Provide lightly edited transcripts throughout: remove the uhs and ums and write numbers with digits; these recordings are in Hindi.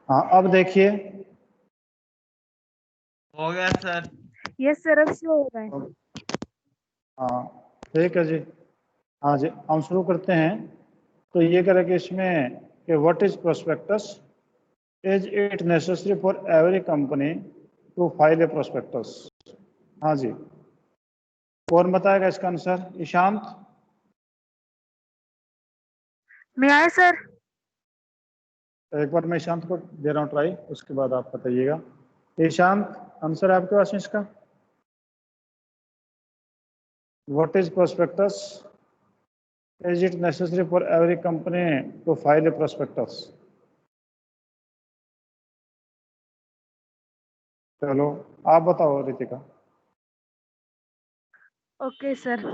हाँ अब देखिए। हो गया सर। यस सर, अब शो हो रहा है। हाँ ठीक है जी। हाँ जी हम शुरू करते हैं। तो ये करेंगे इसमें कि what is prospectus, is it necessary for every company to file a prospectus. हाँ जी, कौन बताएगा इसका आंसर? ईशांत। मैं आए सर। एक बार मैं ईशांत को दे रहा हूँ ट्राई, उसके बाद आप बताइएगा। ईशांत, आंसर है आपके पास इसका? What is prospectus, is it necessary for every company to file a prospectus. चलो आप बताओ Ritika. Okay sir,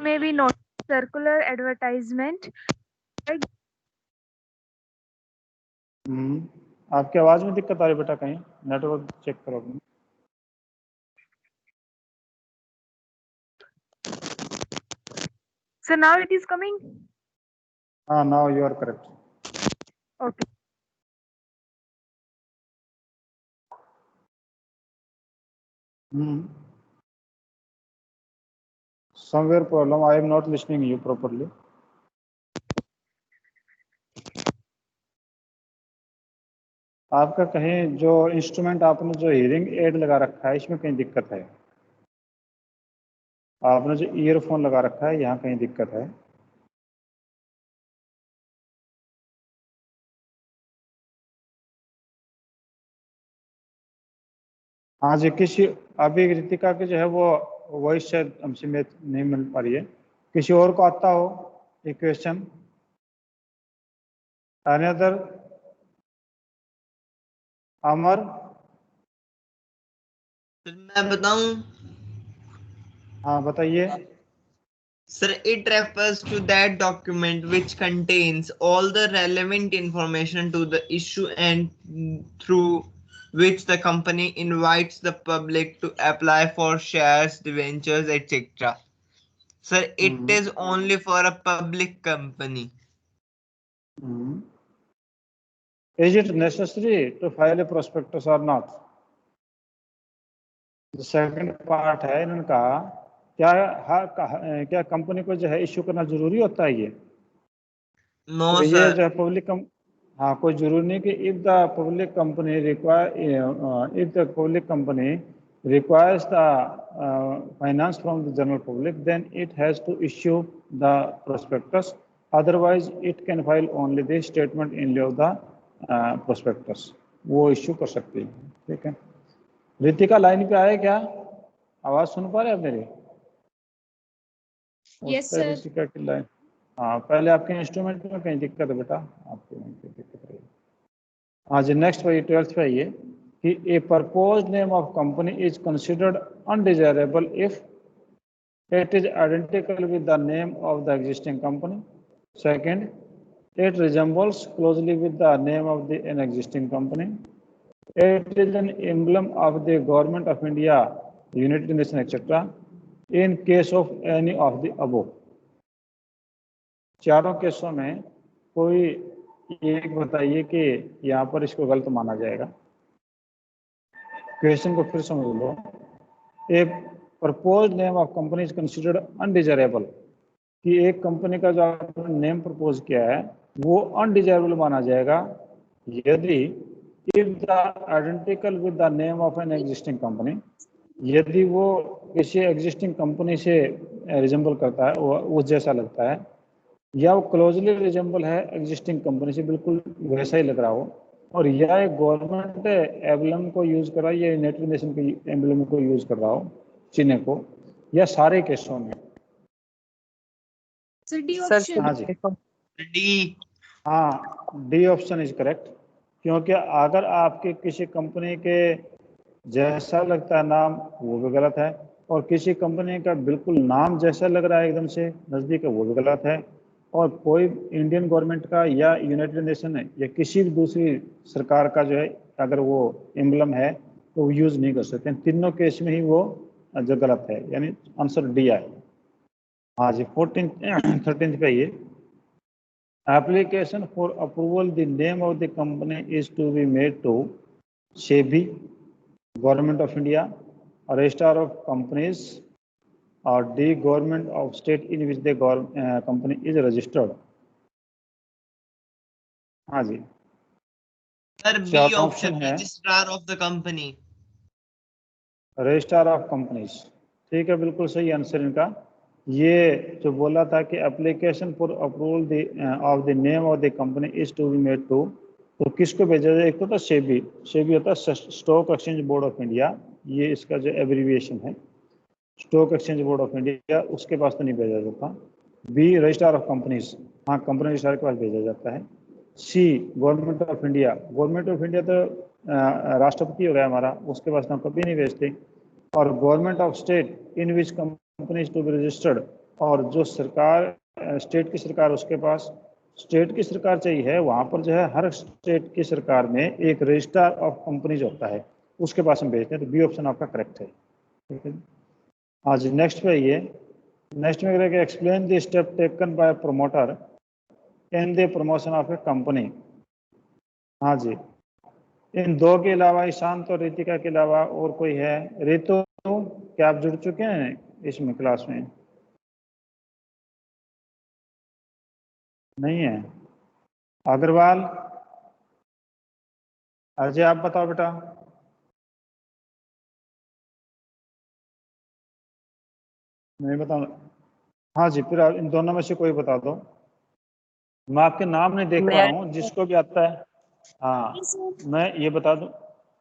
may be note circular advertisement. आपकी आवाज में दिक्कत आ रही बेटा, कहीं नेटवर्क चेक करो अपनी। Sir now it is coming. हाँ now you are correct. Okay. somewhere problem, I am not listening you properly. आपका कहीं जो इंस्ट्रूमेंट आपने जो हियरिंग एड लगा रखा है इसमें कहीं दिक्कत है। आपने जो ईयरफोन लगा रखा है यहाँ कहीं दिक्कत है। हाँ जी, किसी अभी रितिका की जो है वो वॉइस शायद हमसे नहीं मिल पा रही है। किसी और को आता हो ये question? Any other? Amar? Sir मैं बताऊं? हाँ बताइए। Sir, it refers to that document which contains all the relevant information to the issue and through which the company invites the public to apply for shares, debentures, etc. Sir, it is only for a public company. Is it necessary to file a prospectus or not? जो सेकंड पार्ट है इन्होंने कहा क्या कंपनी को जो है इश्यू करना जरूरी होता है ये? No, तो ये sir. जो है पब्लिक हाँ कोई जरूरी नहीं कि if the public company requires the finance from the general public then it has to issue the prospectus, otherwise it can file only the statement in लिeu ऑफ द प्रोस्पेक्टस, वो इश्यू कर सकती है। ठीक है, रितिका लाइन पे आए क्या? आवाज सुन पा रहे हैं मेरी? Yes sir. रितिका की लाइन। हाँ पहले आपके इंस्ट्रूमेंट में कहीं दिक्कत है बेटा, आपके वहीं पे दिक्कत रही। हाँ जी नेक्स्ट भाई 12th पे आइए कि a proposed name of company is considered undesirable if it is identical with the name of the existing company. Second, it resembles closely with the name of an existing company. It is an emblem of the government of India, United Nations, etc. In case of any of the above. चारों केसों में कोई एक बताइए कि यहाँ पर इसको गलत माना जाएगा। क्वेश्चन को फिर समझ लो। A proposed name of company is considered undesirable, कि एक कंपनी का जो आपने नेम प्रपोज किया है वो अनडिजायरेबल माना जाएगा यदि if the identical with the name of an existing company, यदि वो किसी एग्जिस्टिंग कंपनी से रिजेंबल करता है, वो उस जैसा लगता है, या वो क्लोजली रिजेंबल है एग्जिस्टिंग कंपनी से, बिल्कुल वैसा ही लग रहा हो, और या एक गवर्नमेंट एम्बलम को यूज कर रहा है या यूनाइटेड नेशन के एम्बलम को यूज कर रहा हो, चिन्ह को, या सारे केसों में। Sir D option. हाँ जी डी। हाँ डी ऑप्शन इज करेक्ट, क्योंकि अगर आपके किसी कंपनी के जैसा लगता है नाम वो भी गलत है, और किसी कंपनी का बिल्कुल नाम जैसा लग रहा है एकदम से नज़दीक है वो भी गलत है, और कोई इंडियन गवर्नमेंट का या यूनाइटेड नेशन है या किसी भी दूसरी सरकार का जो है अगर वो एम्बलम है तो वो यूज़ नहीं कर सकते। तीनों केस में ही वो जो गलत है, यानी आंसर डी आए। हाँ जी 13th पे ये Application for approval, the name of the company is to be made to SEBI, Government of India, Registrar of Companies, or the government of state in which the company is registered. हाँ जी, सर बी चार ऑप्शन ऑप्शन है, registrar of the company. Registrar of companies, ठीक है, बिल्कुल सही आंसर इनका। ये जो बोला था कि application for approval of the name of the company is to be made to, तो किसको भेजा जाए? एक तो सेबी, सेबी होता है stock exchange board of India, ये इसका जो एब्रीविएशन है, stock exchange board of India, उसके पास तो नहीं भेजा जाता। बी रजिस्ट्रार ऑफ कंपनीज, हाँ कंपनी रजिस्ट्रार के पास भेजा जाता है। C government of India, government of India तो राष्ट्रपति हो गया हमारा, उसके पास हम कभी नहीं भेजते। और government of state in which company to be registered, और जो सरकार स्टेट की सरकार, उसके पास स्टेट की सरकार चाहिए है, वहाँ पर जो है हर स्टेट की सरकार में एक रजिस्ट्रार ऑफ कंपनीज होता है, उसके पास हम भेजते हैं। तो बी ऑप्शन आपका करेक्ट है, ठीक है। हाँ जी, नेक्स्ट पे ये, नेक्स्ट में करेंगे explain the step taken by promoter in the promotion of a company. हाँ जी, इन दो के अलावा, ईशांत और रितिका के अलावा और कोई है? रितु, क्या आप जुड़ चुके हैं इसमें क्लास में? नहीं है। अग्रवाल, अजय आप बताओ बेटा। नहीं बताओ? हाँ जी, फिर इन दोनों में से कोई बता दो। मैं आपके नाम नहीं देख पा रहा हूँ, जिसको भी आता है। हाँ, मैं ये बता दूँ,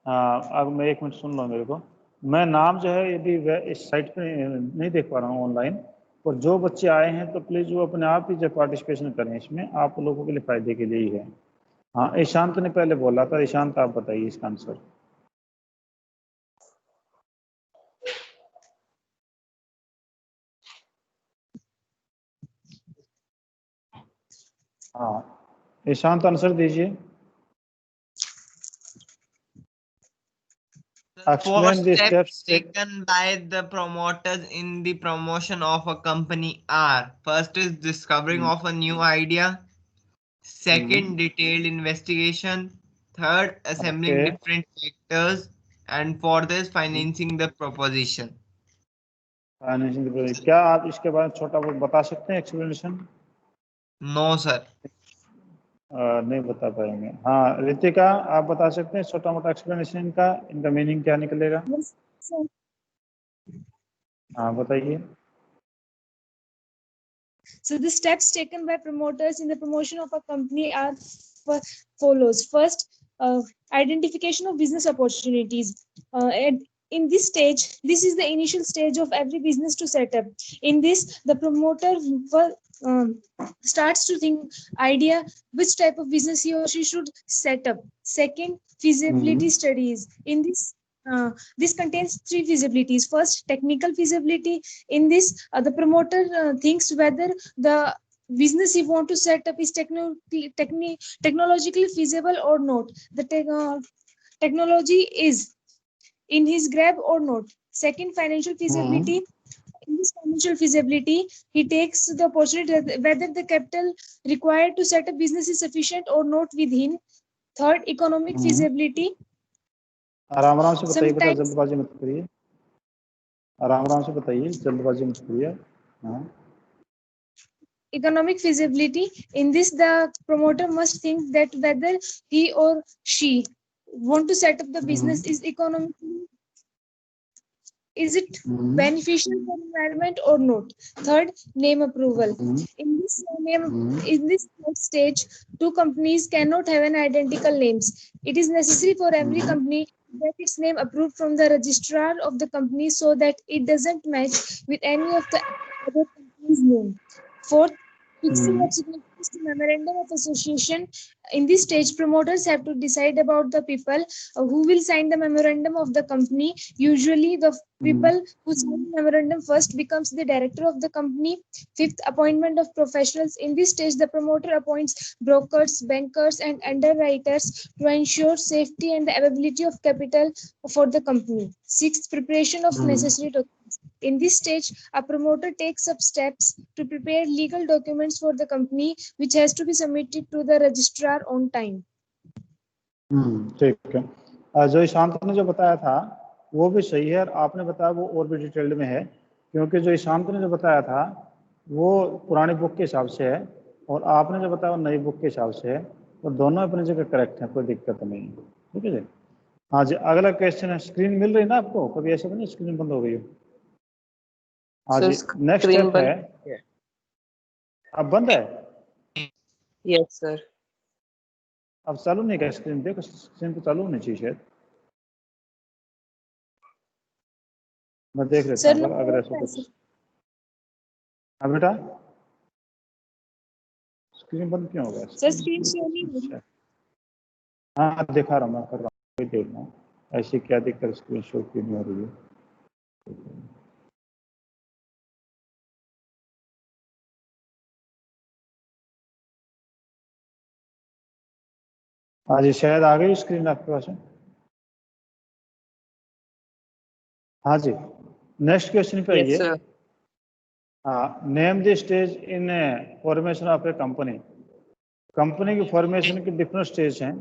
हाँ अब मैं एक मिनट सुन लो मेरे को। मैं नाम जो है यदि इस साइट पे नहीं देख पा रहा हूँ ऑनलाइन, और जो बच्चे आए हैं तो प्लीज़ वो अपने आप ही जब पार्टिसिपेशन करें, इसमें आप लोगों के लिए फ़ायदे के लिए ही है। हाँ, ईशांत ने पहले बोला था, ईशांत आप बताइए इसका आंसर। हाँ, ईशांत आंसर दीजिए। Four Explain the steps steps taken by the promoters in the promotion of a company are: first is discovering of a new idea, second detailed investigation, third assembling Okay. different factors, and fourth is financing the proposition. क्या आप इसके बारे में छोटा बहुत बता सकते हैं एक्सप्लेनेशन? No sir. नहीं बता पाएंगे। हाँ रितिका, आप बता सकते हैं छोटा मोटा एक्सप्लेनेशन इनका, इनका मीनिंग क्या निकलेगा? हाँ बताइए। So the steps taken by promoters in the promotion of a company are follows. First, identification of business opportunities. And in this stage, this is the initial stage of every business to set up. In this, the promoter starts to think idea which type of business he or she should set up. Second, feasibility studies. In this, this contains three feasibilities. First, technical feasibility. In this, the promoter thinks whether the business he want to set up is technologically feasible or not. The technology is in his grab or not. Second, financial feasibility. In this financial feasibility, he takes the opportunity whether the capital required to set up business is sufficient or not with him. Third, economic feasibility. आराम आराम से बताइए बेटा, जल्दबाजी मत करिए। आराम आराम से बताइए, जल्दबाजी मत करिए। हाँ। Economic feasibility. In this, the promoter must think that whether he or she want to set up the business is economically, is it beneficial for environment or not. Third, name approval. In this stage, two companies cannot have an identical names. It is necessary for every company that its name approved from the registrar of the company so that it doesn't match with any of the other company's name. Fourth, fixing of significance to memorandum of association. In this stage, promoters have to decide about the people who will sign the memorandum of the company. Usually, the people who sign the memorandum first becomes the director of the company. Fifth, appointment of professionals. In this stage, the promoter appoints brokers, bankers, and underwriters to ensure safety and the availability of capital for the company. Sixth, preparation of necessary documents. In this stage, a promoter takes up steps to prepare legal documents for the company, which has to be submitted to the registrar on time. ठीक है। जो ईशांत ने जो बताया था वो भी सही है, और आपने बताया वो और भी डिटेल्ड में है, क्योंकि जो ईशांत ने जो बताया था वो पुरानी बुक के हिसाब से है और आपने जो बताया वो नई बुक के हिसाब से है, तो दोनों अपनी जगह करेक्ट है, कोई दिक्कत नहीं है। ठीक है जी। हाँ जी, अगला क्वेश्चन है, स्क्रीन मिल रही ना आपको? कभी ऐसा नहीं स्क्रीन बंद हो गई हो? हाँ जी, नेक्स्ट स्टेप है, अब बंद है? Yes sir. अब चालू नहीं कर स्क्रीन, देखो स्क्रीन तो चालू होनी चाहिए शायद, मैं देख लेता सर, हूँ अगर ऐसा कुछ। हाँ बेटा, स्क्रीन बंद क्यों हो गया? सर स्क्रीन शो नहीं हो रही। हाँ दिखा रहा हूँ, मैं कर रहा हूँ, कोई देख रहा हूँ ऐसी क्या दिक्कत, स्क्रीन शो क्यों नहीं हो रही है? हाँ जी, शायद आ गई स्क्रीन आपके पास। हाँ जी, नेक्स्ट क्वेश्चन पे आइए। हाँ, name the stage in formation of a company. Company की फॉर्मेशन की डिफरेंट स्टेज हैं।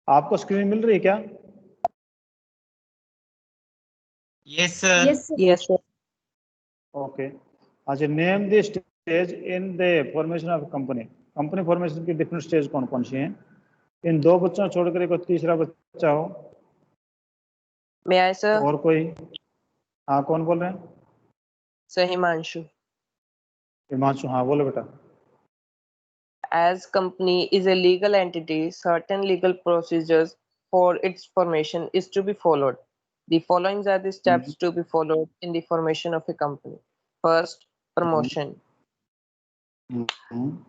आपको स्क्रीन मिल रही है क्या? Yes, sir. Yes sir. Okay. अच्छा, name the stage in the formation of company. Company formation की डिफरेंट स्टेज कौन कौन सी हैं? इन दो बच्चों छोड़कर कोई तीसरा बच्चा हो? मे आई सर? और कोई? हाँ, कौन बोल रहे हैं? सर हिमांशु। हिमांशु, हाँ बोलो बेटा। As company is a legal entity, certain legal procedures for its formation is to be followed. The following are the steps to be followed in the formation of a company. First, promotion.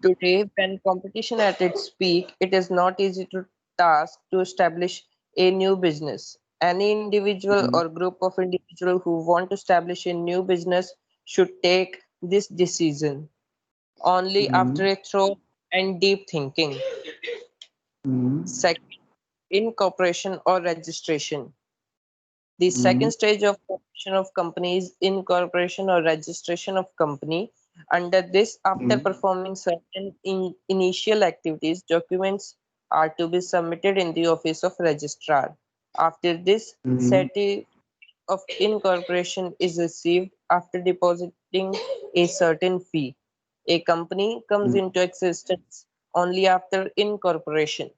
Today, when competition at its peak, it is not easy to task to establish a new business. Any individual or group of individuals who want to establish a new business should take this decision only after a thorough and deep thinking. Second, incorporation or registration. The second stage of formation of company is incorporation or registration of company. Under this, after performing certain initial activities, documents are to be submitted in the office of registrar. After this, certificate of incorporation is received after depositing a certain fee. A company comes into existence only after incorporation.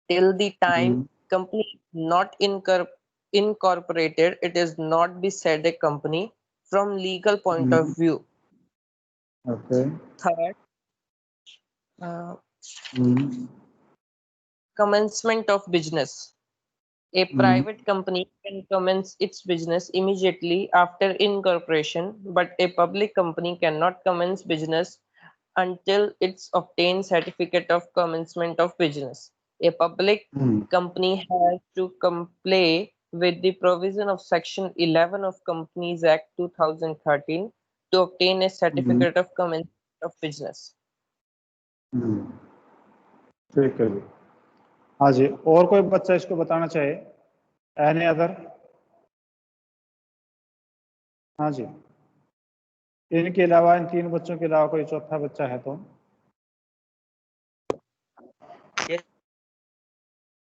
Till the time company is not incorporated, it is not be said a company from legal point of view. Okay. Third, commencement of business. A private company can commence its business immediately after incorporation, but a public company cannot commence business until it's obtained certificate of commencement of business. A public company has to comply with the provision of Section 11 of Companies Act 2013 to obtain a certificate of commencement of business. ठीक है जी। हाँ जी, और कोई बच्चा इसको बताना चाहे? Any other? हाँ जी, इनके अलावा, इन तीन बच्चों के अलावा कोई चौथा बच्चा है तो?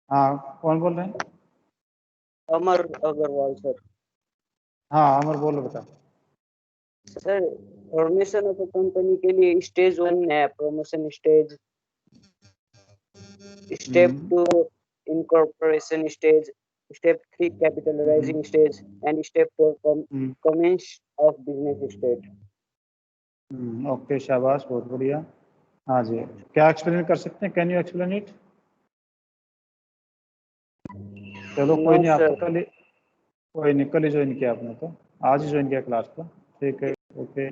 हाँ, कौन बोल रहे हैं? अमर अग्रवाल सर। हाँ अमर, बोलो बेटा। सर, फॉर्मेशन ऑफ कंपनी के लिए स्टेज 1 है promotion stage, step 2 incorporation stage, step 3 capital raising stage and step 4 commence of business stage. Okay, शाबाश, बहुत बढ़िया। हाँ जी, क्या एक्सप्लेन कर सकते हैं? Can you explain it? चलो कोई नहीं, आपको कल ही, कोई नहीं, कल ही ज्वाइन किया आपने, तो आज ही ज्वाइन किया क्लास को। ठीक है, ओके।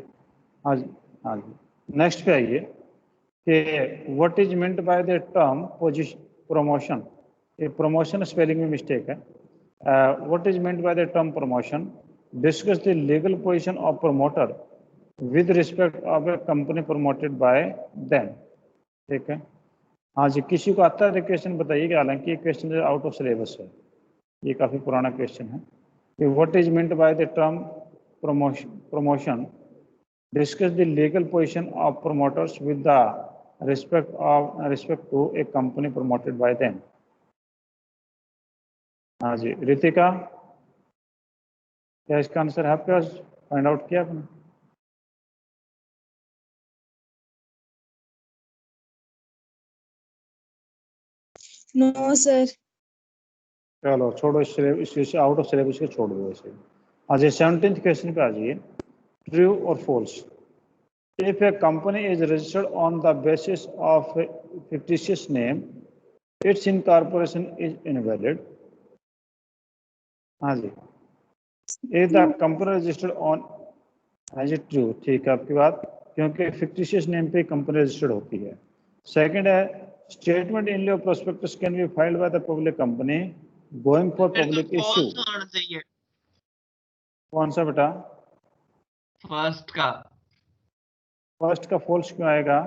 हाँ जी, हाँ जी, नेक्स्ट पे आइए कि what is meant by the term position promotion. ये प्रमोशन स्पेलिंग में मिस्टेक है। What is meant by the term promotion? Discuss the legal position of promoter with respect of a company promoted by them. ठीक है। हाँ जी, किसी को आता है क्वेश्चन बताइएगा, हालांकि ये क्वेश्चन आउट ऑफ सिलेबस है, ये काफ़ी पुराना क्वेश्चन है कि what is meant by the term promotion. Discuss the legal position of promoters with the respect to a company promoted by them. हाँ जी, रितिका, क्या इसका आंसर है आपके पास? फाइंड आउट किया आपने? No, sir. चलो छोड़ो, इस आउट ऑफ सिलेबस के छोड़ दो इसे। आज 17th क्वेश्चन पे आ जाइए। ट्रू और false? If a company is registered on the basis of a fictitious name, its incorporation is invalid. हाँ जी। If the company registered on, हाँ जी ट्रू, ठीक है आपकी बात, क्योंकि फिक्टिशियस नेम पे कंपनी रजिस्टर्ड होती है। सेकंड है, statement in लिeu prospectus can be filed by the public company going for public issue. कौन सा बेटा? फर्स्ट का। फर्स्ट का फॉल्स क्यों आएगा?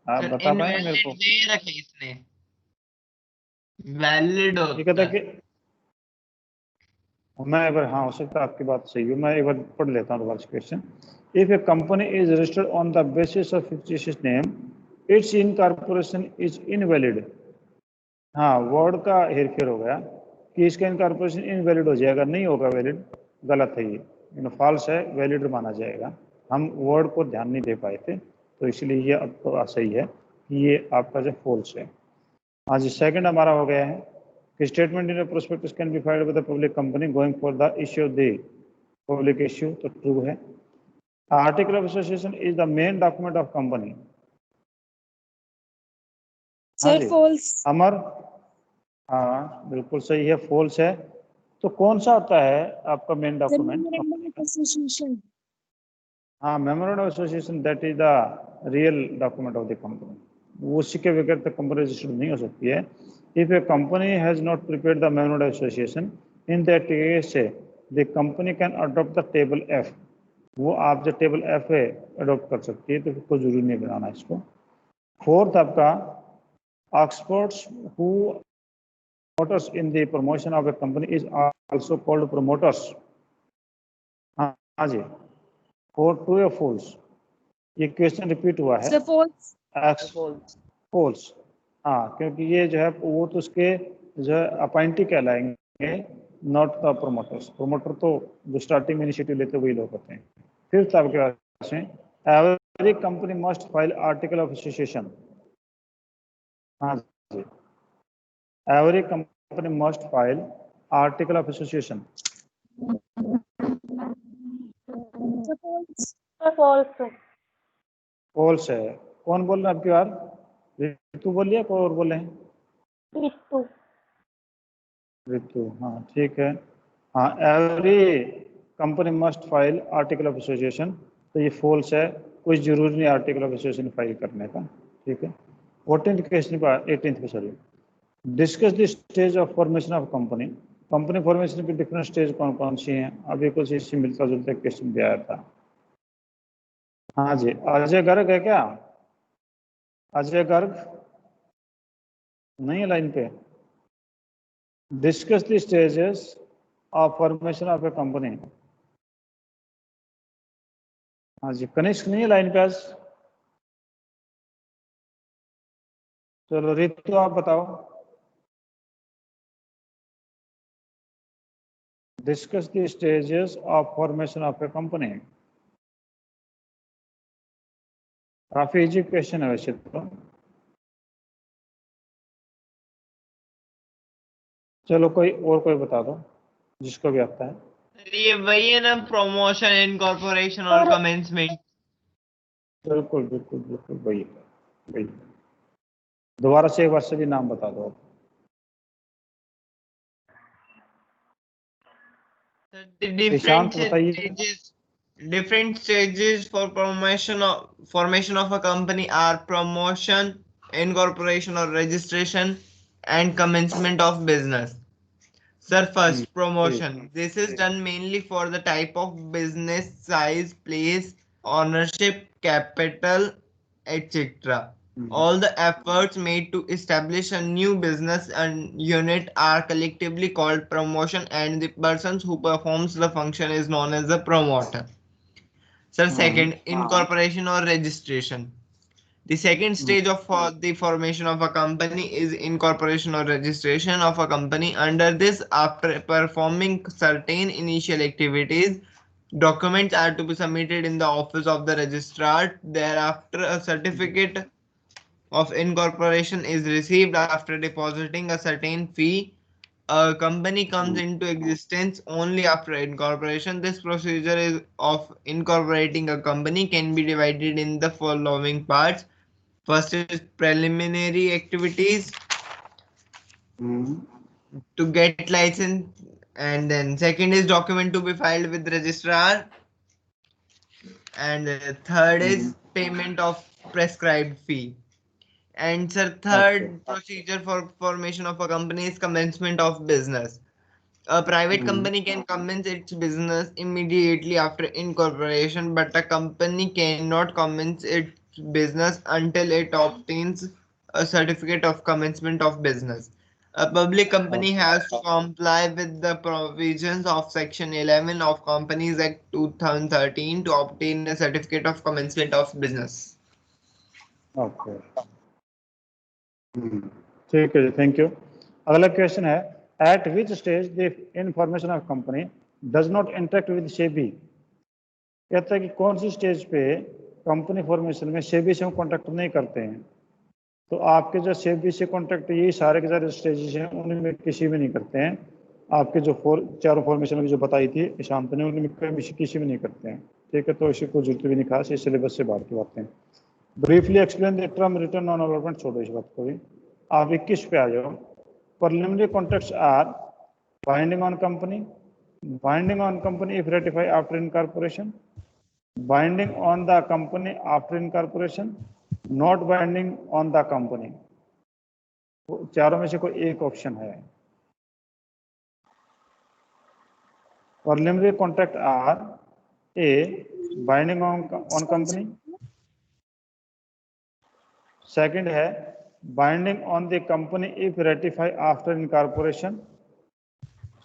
आप बता पाए मेरे को? दे रखे इसने, वैलिड ये कहता कि मैं एक बार, हाँ हो सकता है आपकी बात सही हो, मैं एक बार पढ़ लेता हूँ दोबारा question. If A company is registered on the basis of fictitious name, it's incorporation is invalid. हाँ, वर्ड का हेरफेर हो गया कि इसका इनकॉर्पोरेशन इनवैलिड हो जाएगा, नहीं होगा वैलिड, गलत है ये, फॉल्स है, वैलिड माना जाएगा। हम वर्ड को ध्यान नहीं दे पाए थे, तो इसलिए ये अब तो सही है कि ये आपका जो फॉल्स है। हाँ जी, सेकंड हमारा हो गया है कि statement in prospectus can be filed with the public company going for the issue of the public issue, तो ट्रू है। Article of association is the main document of company. Sir, false. अमर, हाँ बिल्कुल सही है, फॉल्स है। तो कौन सा होता है आपका main The document? memorandum of association. हाँ, memorandum of association, that is the real document of the company. वो उसी के बगैर तक कंपनी रजिस्टर्ड नहीं हो सकती है। If A company has not prepared the memorandum of association, in that case the company can adopt the table F. वो आप जो टेबल एफ है अडॉप्ट कर सकती है, तो कोई जरूरी नहीं बनाना इसको। फोर्थ आपका, experts who promoters in the promotion of a company is also called promoters। हाँ जी, for true or false? ये क्वेश्चन रिपीट हुआ है। Sir, false. फॉल्स, हाँ, क्योंकि ये जो है वो तो उसके जो है अपॉइंटी कहलाएंगे, नॉट द प्रोमोटर्स। प्रोमोटर तो जो स्टार्टिंग में इनिशिएटिव लेते वही लोग होते हैं। फिफ्थ आपके पास है, every company must file article of association. हाँ जी, every company must file article of association। Sir, false. False है। कौन बोल रहा है आपकी बार? ऋतु बोलिए, कोई और बोले हैं? ऋतु, हाँ ठीक है। हाँ, every company must file article of association, तो ये फॉल्स है, कोई जरूरी नहीं आर्टिकल ऑफ एसोसिएशन फाइल करने का, ठीक है। 14th क्वेश्चन पर, 18th पे sorry, discuss the stage of formation of company. Company formation की डिफरेंट स्टेज कौन कौन सी हैं? अभी कुछ इससे मिलता जुलता क्वेश्चन भी आया था। हाँ जी, अजय गर्ग है क्या? अजय गर्ग नहीं है लाइन पे? Discuss the stages of formation of a company. हाँ जी, कनिष्क नहीं है लाइन पे आज? चलो रितु आप बताओ। Discuss the stages of formation of a company। काफी इजी क्वेश्चन है वैसे तो। चलो कोई बता दो जिसको भी आता है। ये वही है ना, प्रमोशन, इनकॉर्पोरेशन और कमेंसमेंट। बिल्कुल बिल्कुल बिल्कुल वही। दोबारा से एक बार सभी नाम बता दो। Different stages for formation of a company are promotion, incorporation or registration, and commencement of business. Sir, first, promotion. This is done mainly for the type of business, size, place, ownership, capital, etc. All the efforts made to establish a new business and unit are collectively called promotion, and the persons who performs the function is known as the promoter. Sir, second, incorporation or registration. The second stage of the formation of a company is incorporation or registration of a company. Under this, after performing certain initial activities, documents are to be submitted in the office of the registrar. Thereafter, a certificate of incorporation is received after depositing a certain fee. A company comes into existence only after incorporation. This procedure is of incorporating a company can be divided in the following parts. First is preliminary activities to get license, and then second is document to be filed with registrar, and third is payment of prescribed fee. And sir, third procedure for formation of a company is commencement of business. A private company can commence its business immediately after incorporation, but a company cannot commence its business until it obtains a certificate of commencement of business. A public company has to comply with the provisions of Section 11 of Companies Act 2013 to obtain a certificate of commencement of business. Okay, ठीक है जी, थैंक यू। अगला क्वेश्चन है, eight which stage the information of company does not interact with SEBI. कहता है कि कौन सी स्टेज पे कंपनी फॉर्मेशन में सेबी से हम कॉन्टेक्ट नहीं करते हैं। तो आपके जो सेबी से कॉन्टेक्ट यही सारे के सारे स्टेजेस हैं, उनमें किसी में नहीं करते हैं। आपके जो चारों फॉर्मेशन में जो बताई थी ईशांत ने, उनमें किसी में नहीं करते हैं। ठीक है, तो इसी को जरूरत भी नहीं, खास इस सिलेबस से बाहर की बातें। Briefly explain the term return on allotment, छोड़ो इस बात को भी। आप 21 पे आ जाओ। Preliminary contracts are binding on company, binding on company if ratify after incorporation, binding on the company after incorporation, not binding on the company. चारों में से कोई एक ऑप्शन है। Preliminary contract are a binding on company, second है binding on the company if ratify after incorporation,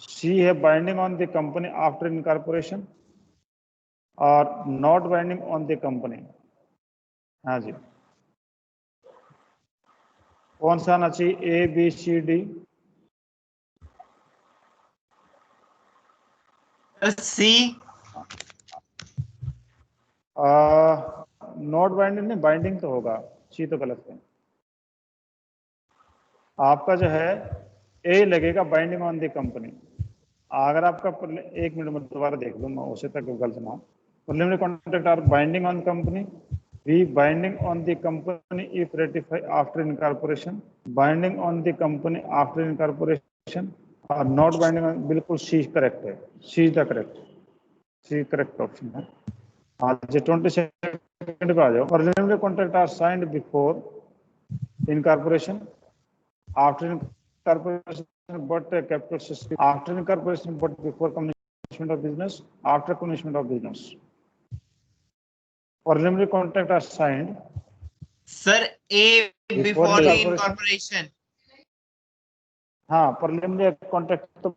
C है binding on the company after incorporation, और not binding on the company. हाँ जी, कौन सा आना चाहिए, A B C D? C. Not binding नहीं, बाइंडिंग तो होगा, सी तो गलत है। आपका जो है ए लगेगा, बाइंडिंग ऑन द कंपनी। अगर आपका एक मिनट में दोबारा देख लूँ मैं, उसे तक गलत ना। Preliminary contract are binding on company, B binding on the company if ratify after incorporation, binding on the company after incorporation, और नॉट बाइंडिंग ऑन। बिल्कुल सी करेक्ट है, C is the correct, C correct option है। आज 22 पे आ जाओ। Preliminary contract are signed before incorporation, after incorporation but capital system, after incorporation but before commencement of business, after commencement of business. Preliminary contract are signed. Sir, A before the incorporation. हाँ, preliminary contract तो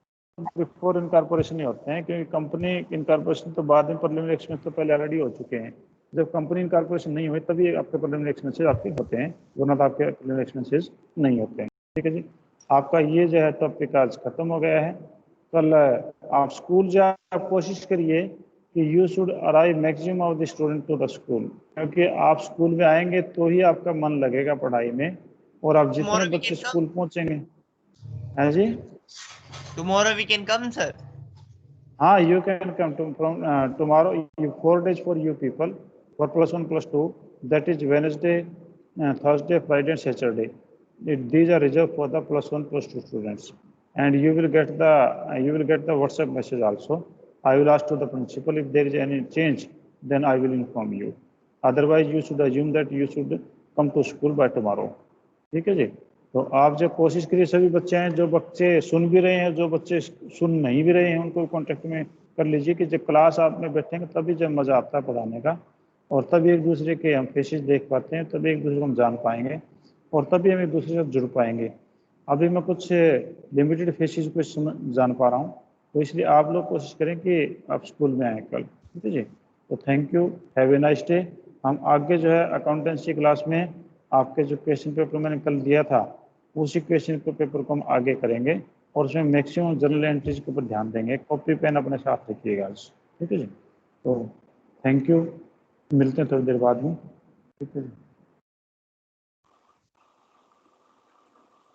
बिफोर इनकॉर्पोरेशन ही होते हैं, क्योंकि कंपनी इनकॉर्पोरेशन तो बाद में, प्रीलिमिनरी एक्सपेंस तो पहले ऑलरेडी हो चुके हैं। जब कंपनी इनकॉर्पोरेशन नहीं हुई तभी आपके प्रीलिमिनरी एक्सपेंसेस आपके होते हैं, वरना तो आपके प्रीलिमिनरी एक्सपेंसेस नहीं होते हैं। ठीक है जी, आपका ये जो है टॉपिक आज खत्म हो गया है। कल आप स्कूल जा, कोशिश करिए कि you should arrive maximum of the student to the school, क्योंकि आप स्कूल में आएंगे तो ही आपका मन लगेगा पढ़ाई में, और आप जितने बच्चे स्कूल पहुंचेंगे। हाँ जी, tomorrow we can come, sir. हाँ, you can come from tomorrow. 4 days for you people, for +1 +2, that is Wednesday, Thursday, Friday and Saturday. These are reserved for the +1 +2 students, and you will get the WhatsApp message also. I will ask to the principal if there is any change, then I will inform you. Otherwise you should assume that you should come to school by tomorrow. ठीक है जी। तो आप जब कोशिश करिए, सभी बच्चे हैं, जो बच्चे सुन भी रहे हैं, जो बच्चे सुन नहीं भी रहे हैं, उनको कॉन्टेक्ट में कर लीजिए कि जब क्लास आप में बैठेंगे तभी जब मज़ा आता है पढ़ाने का। और तभी एक दूसरे के हम फेसेस देख पाते हैं, तभी एक दूसरे को हम जान पाएंगे और तभी हम एक दूसरे से जुड़ पाएंगे। अभी मैं कुछ लिमिटेड फेसेस को जान पा रहा हूँ, तो इसलिए आप लोग कोशिश करें कि आप स्कूल में आएँ कल, ठीक है जी। तो thank you, have a nice day. हम आगे जो है अकाउंटेंसी क्लास में आपके जो क्वेश्चन पेपर मैंने कल दिया था उसी क्वेश्चन पेपर को हम आगे करेंगे और उसमें मैक्सिमम जनरल एंट्रीज के ऊपर ध्यान देंगे। कॉपी पेन अपने साथ रखिएगा आज, ठीक है जी। तो थैंक यू, मिलते हैं थोड़ी देर बाद में, ठीक है जी।